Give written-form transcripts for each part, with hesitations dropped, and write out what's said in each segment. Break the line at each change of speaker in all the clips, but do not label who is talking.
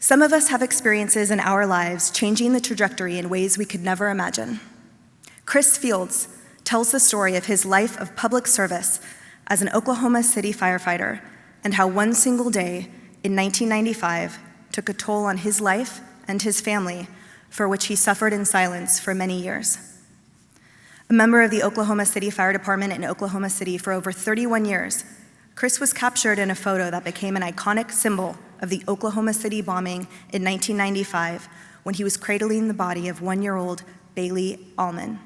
Some of us have experiences in our lives changing the trajectory in ways we could never imagine. Chris Fields tells the story of his life of public service as an Oklahoma City firefighter and how one single day in 1995 took a toll on his life and his family, for which he suffered in silence for many years. A member of the Oklahoma City Fire Department in Oklahoma City for over 31 years, Chris was captured in a photo that became an iconic symbol of the Oklahoma City bombing in 1995 when he was cradling the body of 1-year-old Baylee Almon.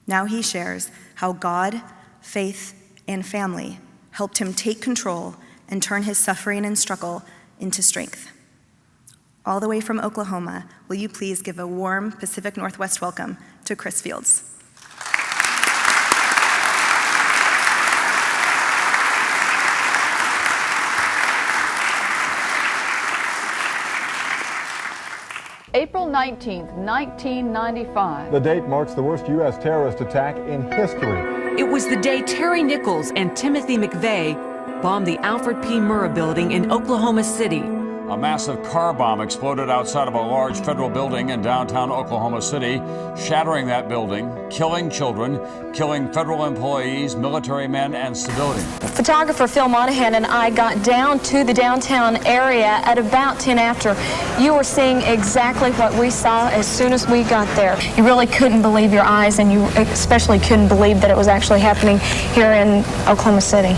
Now he shares how God, faith, and family helped him take control and turn his suffering and struggle into strength. All the way from Oklahoma, will you please give a warm Pacific Northwest welcome to Chris Fields.
April 19th, 1995.
The date marks the worst U.S. terrorist attack in history.
It was the day Terry Nichols and Timothy McVeigh bombed the Alfred P. Murrah building in Oklahoma City.
A massive car bomb exploded outside of a large federal building in downtown Oklahoma City, shattering that building, killing children, killing federal employees, military men, and civilians.
Photographer Phil Monahan and I got down to the downtown area at about 10 after. You were seeing exactly what we saw as soon as we got there. You really couldn't believe your eyes, and you especially couldn't believe that it was actually happening here in Oklahoma City.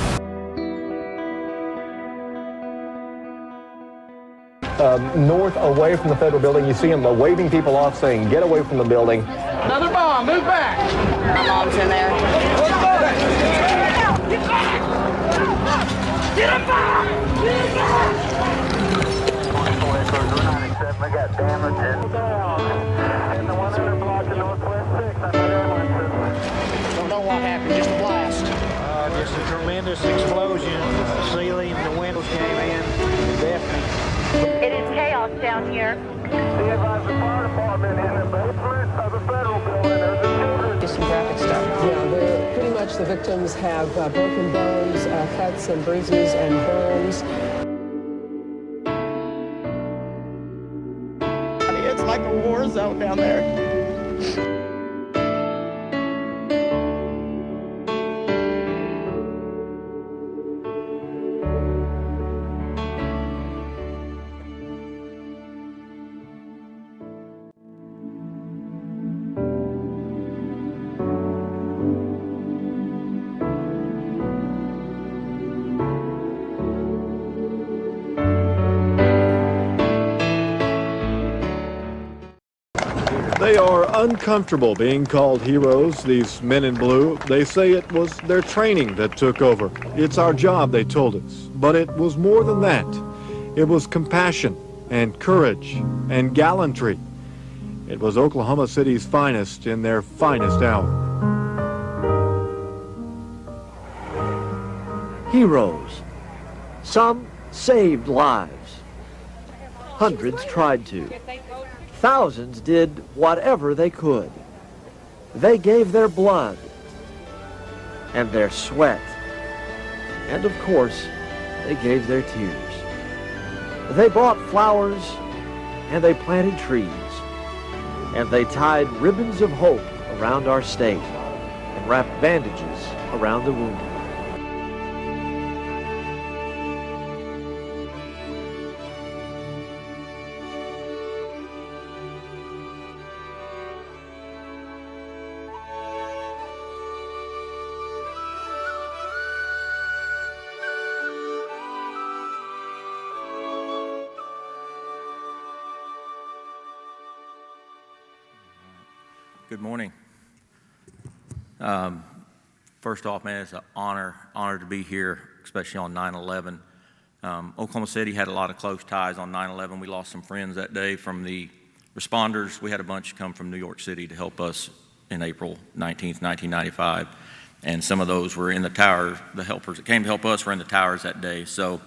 North away from the federal building, you see them waving people off saying, get away from the building.
Another bomb, move back.
My mom's in there.
Get a bomb!
We got damage in the 100 block of Northwest 6.
Don't know what happened, just a blast.
Just a tremendous explosion. The ceiling, the windows came in. Definitely.
It is chaos down here.
The fire department in the basement of the federal building. There's the children.
Just some graphic stuff.
Yeah, pretty much the victims have broken bones, cuts and bruises and burns.
It's like a war zone down there.
They are uncomfortable being called heroes, these men in blue. They say it was their training that took over. It's our job, they told us. But it was more than that. It was compassion and courage and gallantry. It was Oklahoma City's finest in their finest hour.
Heroes. Some saved lives. Hundreds tried to. Thousands did whatever they could. They gave their blood and their sweat. And of course, they gave their tears. They bought flowers and they planted trees. And they tied ribbons of hope around our state and wrapped bandages around the wounded.
Good morning. First off, man, it's an honor to be here, especially on 9/11. Oklahoma City had a lot of close ties on 9/11. We lost some friends that day from the responders. We had a bunch come from New York City to help us in April 19th, 1995. And some of those were in the tower. The helpers that came to help us were in the towers that day. So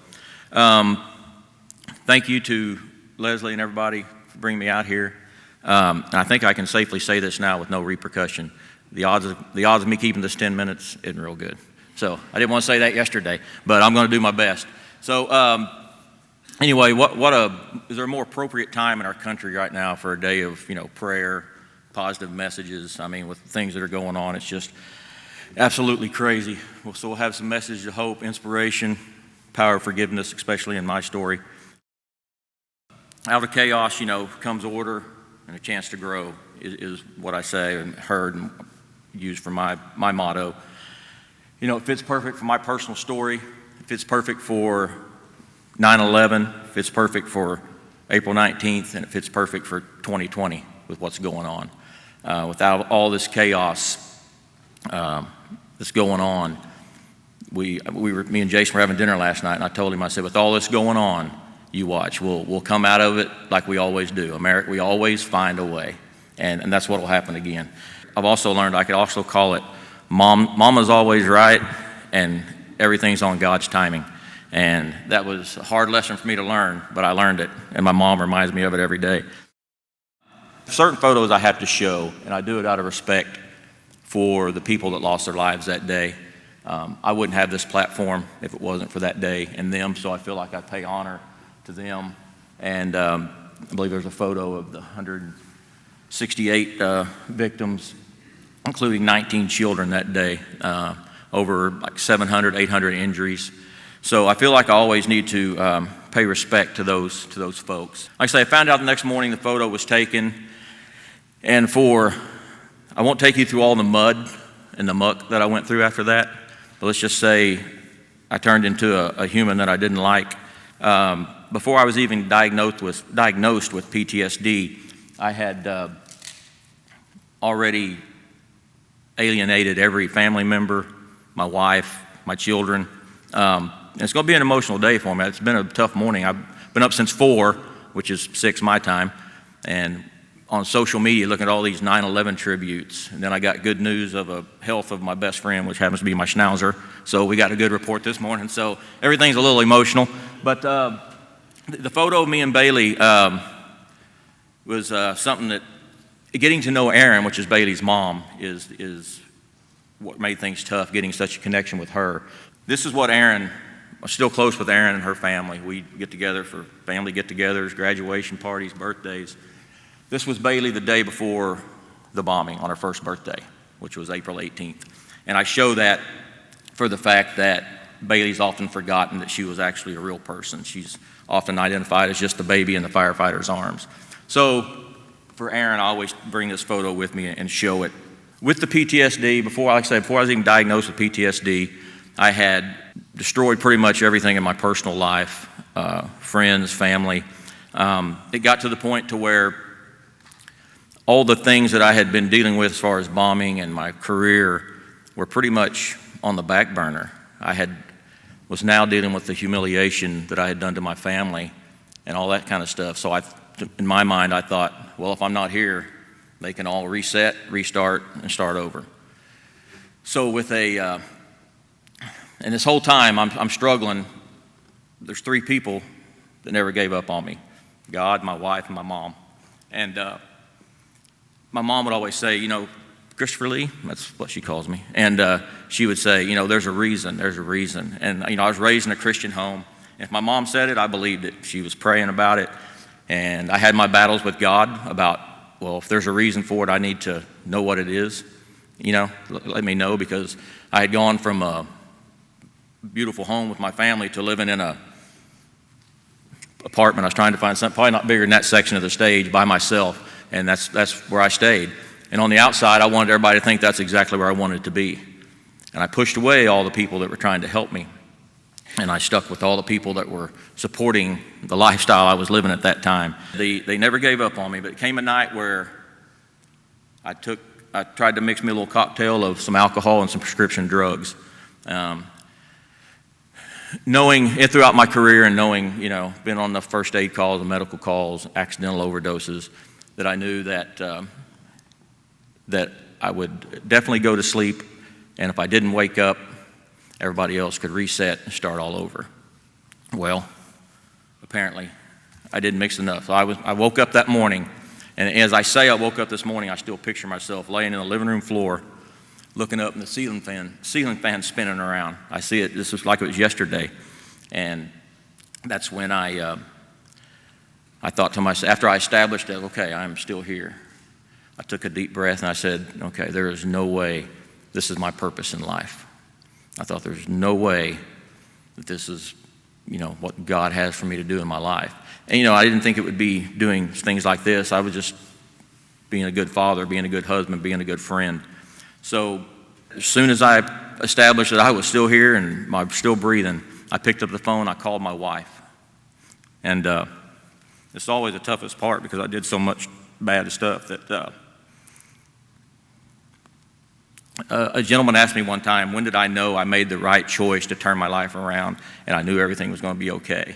thank you to Leslie and everybody for bringing me out here. I think I can safely say this now with no repercussion. The odds of me keeping this 10 minutes isn't real good. So I didn't want to say that yesterday, but I'm going to do my best. So anyway, is there a more appropriate time in our country right now for a day of, prayer, positive messages? I mean, with things that are going on, it's just absolutely crazy. So we'll have some messages of hope, inspiration, power of forgiveness, especially in my story. Out of chaos, comes order and a chance to grow is what I say and heard and used for my motto. It fits perfect for my personal story. It fits perfect for 9/11. It fits perfect for April 19th, and it fits perfect for 2020 with what's going on. Without all this chaos that's going on, me and Jason were having dinner last night, and I told him, I said, with all this going on, you watch. We'll come out of it like we always do. America, we always find a way, and that's what will happen again. I've also learned I could also call it Mama's always right, and everything's on God's timing. And that was a hard lesson for me to learn, but I learned it, and my mom reminds me of it every day. Certain photos I have to show, and I do it out of respect for the people that lost their lives that day. I wouldn't have this platform if it wasn't for that day and them, so I feel like I pay honor to them. And I believe there's a photo of the 168 victims, including 19 children that day, over like 700, 800 injuries. So I feel like I always need to pay respect to those folks. Like I say, I found out the next morning the photo was taken, and I won't take you through all the mud and the muck that I went through after that, but let's just say I turned into a human that I didn't like. Before I was even diagnosed with PTSD, I had already alienated every family member, my wife, my children. And it's going to be an emotional day for me. It's been a tough morning. I've been up since 4, which is 6 my time, and on social media looking at all these 9/11 tributes. And then I got good news of a health of my best friend, which happens to be my schnauzer. So we got a good report this morning. So everything's a little emotional. But the photo of me and Baylee was something that getting to know Erin, which is Baylee's mom, is what made things tough, getting such a connection with her. This is what I'm still close with Erin and her family. We get together for family get-togethers, graduation parties, birthdays. This was Baylee the day before the bombing on her first birthday, which was April 18th. And I show that for the fact that Baylee's often forgotten that she was actually a real person. She's often identified as just a baby in the firefighter's arms. So for Erin, I always bring this photo with me and show it. With the PTSD, before I was even diagnosed with PTSD, I had destroyed pretty much everything in my personal life, friends, family. It got to the point to where all the things that I had been dealing with as far as bombing and my career were pretty much on the back burner. Was now dealing with the humiliation that I had done to my family and all that kind of stuff. So in my mind, I thought, well, if I'm not here, they can all reset, restart, and start over. So and this whole time I'm struggling. There's 3 people that never gave up on me: God, my wife, and my mom. And my mom would always say, Christopher Lee, that's what she calls me. And she would say, there's a reason. And, I was raised in a Christian home. And if my mom said it, I believed it. She was praying about it. And I had my battles with God about, well, if there's a reason for it, I need to know what it is. Let me know, because I had gone from a beautiful home with my family to living in a apartment. I was trying to find something probably not bigger than that section of the stage by myself. And that's where I stayed. And on the outside, I wanted everybody to think that's exactly where I wanted to be. And I pushed away all the people that were trying to help me. And I stuck with all the people that were supporting the lifestyle I was living at that time. They never gave up on me, but it came a night where I tried to mix me a little cocktail of some alcohol and some prescription drugs. Knowing it throughout my career and knowing, been on the first aid calls, the medical calls, accidental overdoses, that I knew that I would definitely go to sleep, and if I didn't wake up, everybody else could reset and start all over. Well, apparently I didn't mix enough. So I woke up that morning, and as I say I woke up this morning, I still picture myself laying in the living room floor, looking up and the ceiling fan spinning around. I see it, this was like it was yesterday, and that's when I I thought to myself, after I established that, okay, I'm still here, I took a deep breath and I said, okay, there is no way this is my purpose in life. I thought there's no way that this is, what God has for me to do in my life. And, I didn't think it would be doing things like this. I was just being a good father, being a good husband, being a good friend. So as soon as I established that I was still here and I'm still breathing, I picked up the phone, I called my wife. And it's always the toughest part because I did so much bad stuff that a gentleman asked me one time, when did I know I made the right choice to turn my life around and I knew everything was going to be okay?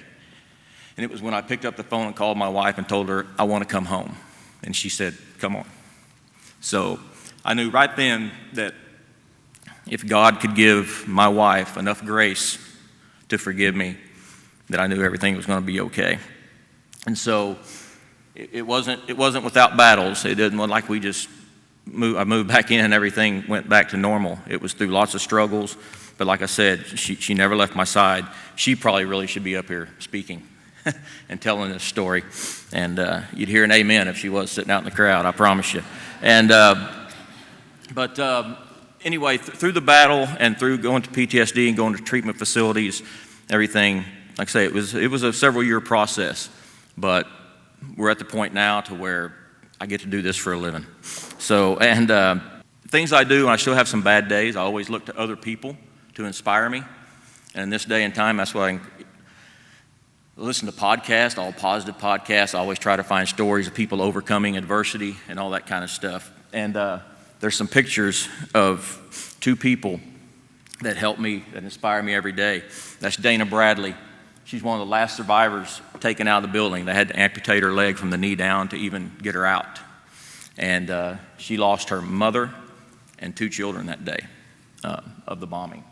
And it was when I picked up the phone and called my wife and told her, I want to come home. And she said, come on. So I knew right then that if God could give my wife enough grace to forgive me, that I knew everything was going to be okay. And so it wasn't without battles. It didn't like we just I moved back in and everything went back to normal. It was through lots of struggles, but like I said, she never left my side. She probably really should be up here speaking and telling this story, and you'd hear an amen if she was sitting out in the crowd, I promise you. And anyway, through the battle and through going to PTSD and going to treatment facilities, everything, like I say, it was a several-year process, but we're at the point now to where I get to do this for a living. So, and things I do, and I still have some bad days, I always look to other people to inspire me. And in this day and time, that's why I listen to podcasts, all positive podcasts. I always try to find stories of people overcoming adversity and all that kind of stuff. And there's some pictures of two people that help me, that inspire me every day. That's Dana Bradley. She's one of the last survivors taken out of the building. They had to amputate her leg from the knee down to even get her out. And she lost her mother and 2 children that day of the bombing.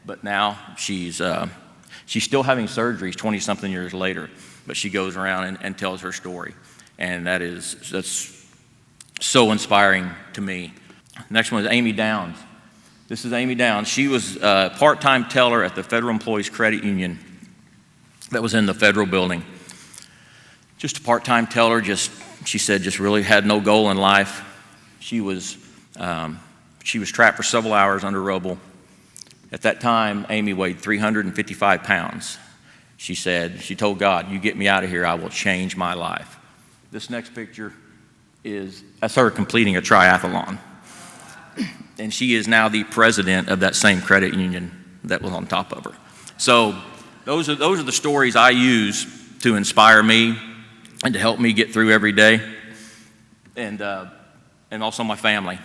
But now she's still having surgeries 20-something years later, but she goes around and tells her story. And that's so inspiring to me. Next one is Amy Downs. This is Amy Downs. She was a part-time teller at the Federal Employees Credit Union that was in the federal building. Just a part-time teller, she said, just really had no goal in life. She was trapped for several hours under rubble. At that time, Amy weighed 355 pounds. She said, she told God, you get me out of here, I will change my life. This next picture that's her completing a triathlon. And she is now the president of that same credit union that was on top of her. So those are the stories I use to inspire me and to help me get through every day, and also my family.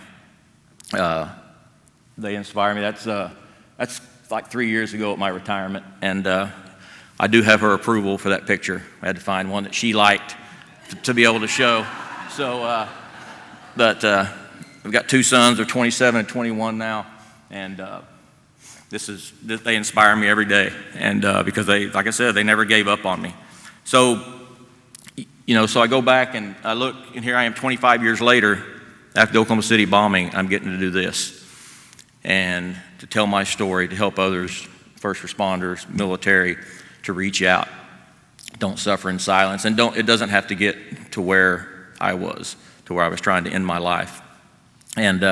They inspire me. That's like 3 years ago at my retirement, and I do have her approval for that picture. I had to find one that she liked to be able to show. So, we've got 2 sons. They're 27 and 21 now, and they inspire me every day, and because they, like I said, they never gave up on me. So, so I go back and I look, and here I am 25 years later, after the Oklahoma City bombing, I'm getting to do this, and to tell my story, to help others, first responders, military, to reach out. Don't suffer in silence, and it doesn't have to get to where I was, to where I was trying to end my life. And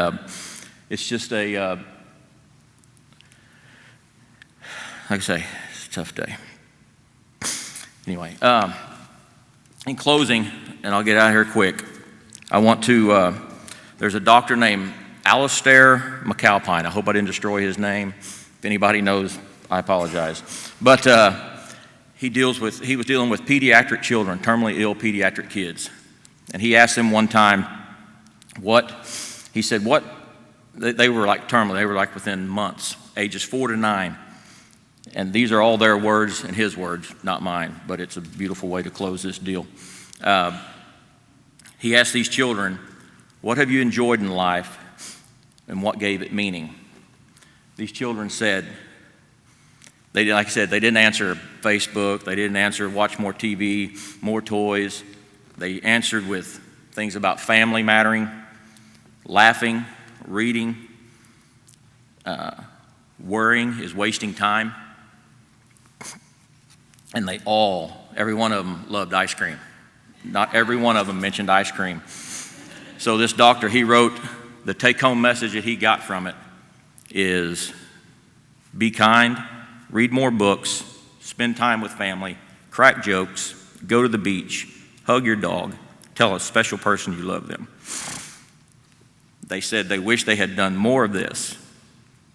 it's just like I say, it's a tough day. Anyway, in closing, and I'll get out of here quick, I want to, there's a doctor named Alistair McAlpine. I hope I didn't destroy his name. If anybody knows, I apologize. But he was dealing with pediatric children, terminally ill pediatric kids. And he asked them one time, they were like terminal, they were like within months, ages 4 to 9. And these are all their words and his words, not mine, but it's a beautiful way to close this deal. He asked these children, what have you enjoyed in life and what gave it meaning? These children said, like I said, they didn't answer Facebook, they didn't answer watch more TV, more toys. They answered with things about family mattering, laughing, reading, worrying is wasting time. And every one of them loved ice cream. Not every one of them mentioned ice cream. So this doctor, he wrote, the take-home message that he got from it is be kind, read more books, spend time with family, crack jokes, go to the beach, hug your dog, tell a special person you love them. They said they wish they had done more of this,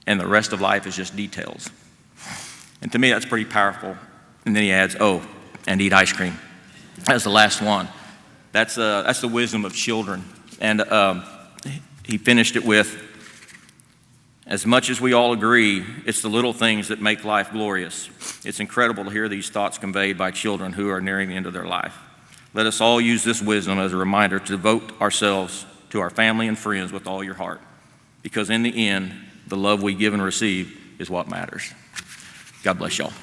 and the rest of life is just details. And to me, that's pretty powerful. And then he adds, oh, and eat ice cream. That's the last one. That's the wisdom of children. And he finished it with, as much as we all agree, it's the little things that make life glorious. It's incredible to hear these thoughts conveyed by children who are nearing the end of their life. Let us all use this wisdom as a reminder to devote ourselves to our family and friends with all your heart. Because in the end, the love we give and receive is what matters. God bless y'all.